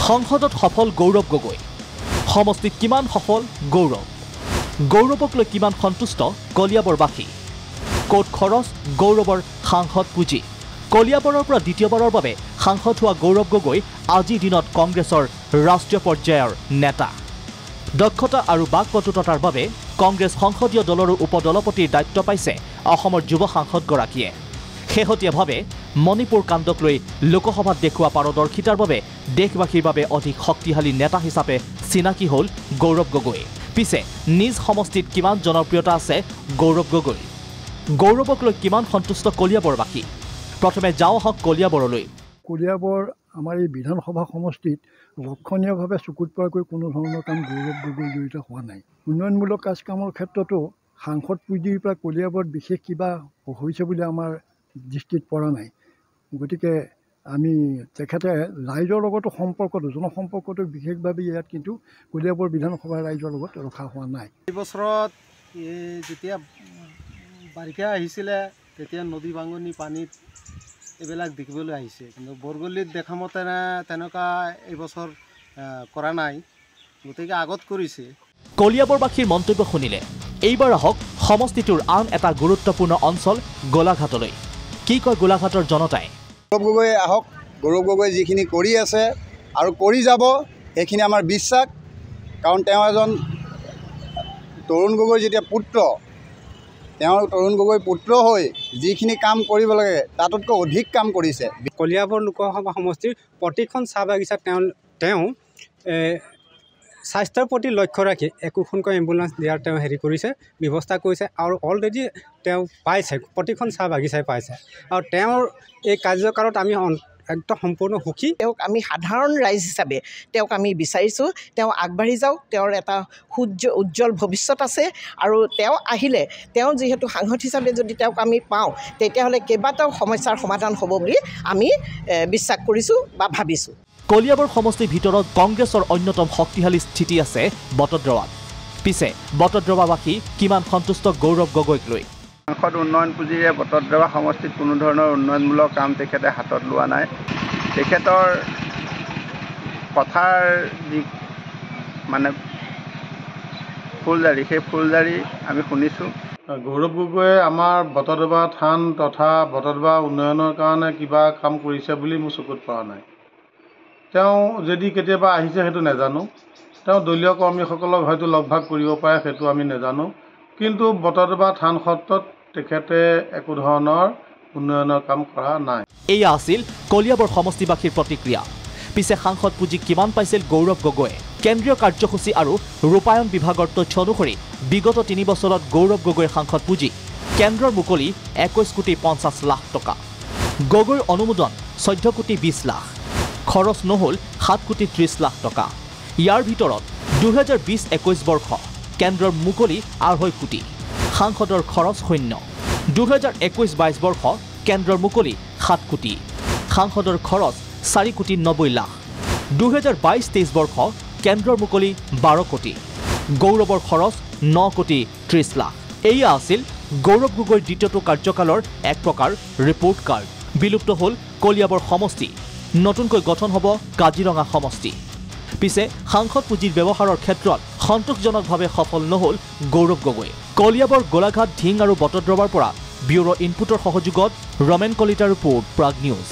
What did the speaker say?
সংসদত সফল গৌৰৱ গগৈ সমষ্টিত কিমান সফল গৌৰৱক লৈ কিমান সন্তুষ্ট কলিয়াবৰবাসী কোট খৰচ গৌৰৱৰ সাংসদ পুঁজি কলিয়াবৰৰ পৰা দ্বিতীয়বাৰৰ বাবে সাংসদ হোৱা গৌৰৱ গগৈ আজিৰ দিনত কংগ্ৰেছৰ ৰাষ্ট্ৰীয় পৰ্যায়ৰ নেতা দক্ষতা আৰু বাকপটুতাৰ বাবে কংগ্ৰেছ সংসদীয় দলৰ উপদলপতিৰ দায়িত্ব পাইছে অসমৰ যুৱ সাংসদগৰাকীয়ে শেহতীয়াভাৱে মণিপুৰ কাণ্ডক লৈ লোকসভাত দেখুওৱা পাৰদৰ্শিতাৰ বাবে দেশবাসীৰ বাবে অধিক শক্তিশালী নেতা হিচাপে চিনাকি হ'ল গৌৰৱ গগৈ পিছে নিজ সমষ্টিত কিমান জনপ্ৰিয়তা আছে গৌৰৱক লৈ কিমান সন্তুষ্ট কলিয়াবৰবাসী প্ৰথমে যাওঁ হওক কলিয়াবৰলৈ কলিয়াবৰ আমাৰ এই বিধানসভা সমষ্টিত লক্ষণীয়ভাৱে চকুত পৰাকৈ কোনো ধৰণৰ কাম গৌৰৱ গগৈ জড়িত হোৱা নাই উন্নয়নমূলক কাজ কামৰ ক্ষেত্ৰতো সাংসদ পুঁজিৰ পৰা কলিয়াবৰত বিশেষ কিবা হৈছে বুলি আমাৰ দৃষ্টিত পৰা নাই গতিকে আমি তেখেতে ৰাইজৰ লগতো সম্পৰ্কটো জনসম্পৰ্কটো বিশেষভাৱে ইয়াত কিন্তু কলিয়াবৰ বিধানসভাৰ ৰাইজৰ লগত ৰখা হোৱা নাই এই বছৰত যেতিয়া বাৰিষা আহিছিলে তেতিয়া নদী ভাঙনি পানীত এইবিলাক দেখিবলৈ আহিছে কিন্তু বৰগলিত দেখা মতে তেনেকুৱা এইবছৰ কৰা নাই গতিকে আগত কৰিছে কলিয়াবৰবাসীৰ মন্তব্য শুনিলে এইবাৰ আহক সমষ্টিটোৰ আন এটা গুৰুত্বপূৰ্ণ অঞ্চল গোলাঘাটলৈ কি কয় গোলাঘাটৰ জনতাই গৌৰৱ গগৈ আহক গৌৰৱ গগৈ যিখিনি কৰি আছে আৰু কৰি যাব সেইখিনি আমাৰ বিশ্বাস কাৰণ তেওঁ এজন তৰুণ গগৈ যেতিয়া পুত্ৰ তেওঁৰ তৰুণ গগৈ পুত্ৰ হৈ যিখিনি কাম কৰিব লাগে তাতকৈ অধিক কাম কৰিছে কলিয়াবৰ লোকসভা সমষ্টিৰ প্ৰতিখন চাহ বাগিচাত তেওঁ স্বাস্থ্যৰ প্ৰতি লক্ষ্য ৰাখি একোখনকৈ এম্বুলেঞ্চ দিয়াৰ তেওঁ কৰিছে ব্যৱস্থা কৰিছে আৰু অলৰেডি তেওঁ পাইছে প্ৰতিখন চাহ বাগিচাই পাইছে আৰু তেওঁৰ এই কাৰ্যকালত আমি একদম সম্পূৰ্ণ সুখী তেওঁক আমি সাধাৰণ ৰাইজ হিচাপে তেওঁক আমি বিচাৰিছোঁ তেওঁ আগবাঢ়ি যাওক তেওঁৰ এটা উজ্জ্বল ভৱিষ্যত আছে আৰু তেওঁ আহিলে তেওঁ যিহেতু সাংসদ হিচাপে যদি তেওঁক আমি পাওঁ তেতিয়াহ'লে কেইবাটাও সমস্যাৰ সমাধান হ'ব বুলি আমি বিশ্বাস কৰিছোঁ বা ভাবিছোঁ কলিয়াবৰ সমষ্টিৰ ভিতৰত কংগ্ৰেছৰ অন্যতম শক্তিশালী স্থিতি আছে বটদ্ৰৱাত পিছে বটদ্ৰৱাবাসী কিমান সন্তুষ্ট গৌৰৱ গগৈক লৈ সাংসদ উন্নয়ন পুঁজিৰে বটদ্ৰৱা সমষ্টিত কোনো ধৰণৰ উন্নয়নমূলক কাম তেখেতে হাতত লোৱা নাই তেখেতৰ কথাৰ যি মানে ফুলজাৰি সেই ফুলজাৰি আমি শুনিছোঁ গৌৰৱ গগৈয়ে আমাৰ বটদ্ৰৱা থান তথা বটদ্ৰৱা উন্নয়নৰ কাৰণে কিবা কাম কৰিছে বুলি মোৰ চকুত পৰা নাই তেওঁ যদি কেতিয়াবা আহিছে সেইটো নাজানো তেওঁ দলীয় কৰ্মীসকলক হয়তো লগভাগ কৰিব পাৰে সেইটো আমি নাজানো কিন্তু বটদ্ৰৱা থান সত্ৰত তেখেতে একো ধৰণৰ উন্নয়নৰ কাম কৰা নাই এয়া আছিল কলিয়াবৰ সমষ্টিবাসীৰ প্ৰতিক্ৰিয়া পিছে সাংসদ পুঁজি কিমান পাইছিল গৌৰৱ গগৈয়ে কেন্দ্ৰীয় কাৰ্যসূচী আৰু ৰূপায়ণ বিভাগৰ তথ্য অনুসৰি বিগত 3 বছৰত গৌৰৱ গগৈৰ সাংসদ পুঁজি কেন্দ্ৰৰ মুকলি 21 কোটি 50 লাখ টকা গগৈৰ অনুমোদন 14 কোটি 20 লাখ খৰচ নহল 7 কোটি 30 লাখ টকা ইয়াৰ ভিতৰত 2020-21 বৰ্ষ কেন্দ্ৰৰ মুকলি 2.5 কোটি সাংসদৰ খৰচ শূন্য 2021-22 বৰ্ষ কেন্দ্ৰৰ মুকলি 7 কোটি সাংসদৰ খৰচ 4 কোটি 90 লাখ 2022-23 বৰ্ষ কেন্দ্ৰৰ মুকলি 12 কোটি গৌৰৱৰ খৰচ 9 কোটি 30 লাখ এয়া আছিল গৌৰৱ গগৈৰ দ্বিতীয়টো কাৰ্যকালৰ এক প্ৰকাৰ ৰিপৰ্ট কাৰ্ড বিলুপ্ত হ'ল কলিয়াবৰ সমষ্টি নতুনকৈ গঠন হ'ব কাজিৰঙা সমষ্টি পিছে সাংসদ পুঁজিৰ ব্যৱহাৰৰ ক্ষেত্ৰত সন্তোষজনকভাৱে সফল নহল গৌৰৱ গগৈ কলিয়াবৰ গোলাঘাট ঢিং আৰু বটদ্ৰৱাৰ পৰা ব্যুৰ ইনপুটৰ সহযোগত ৰমেন কলিতাৰ ৰিপৰ্ট প্ৰাগ নিউজ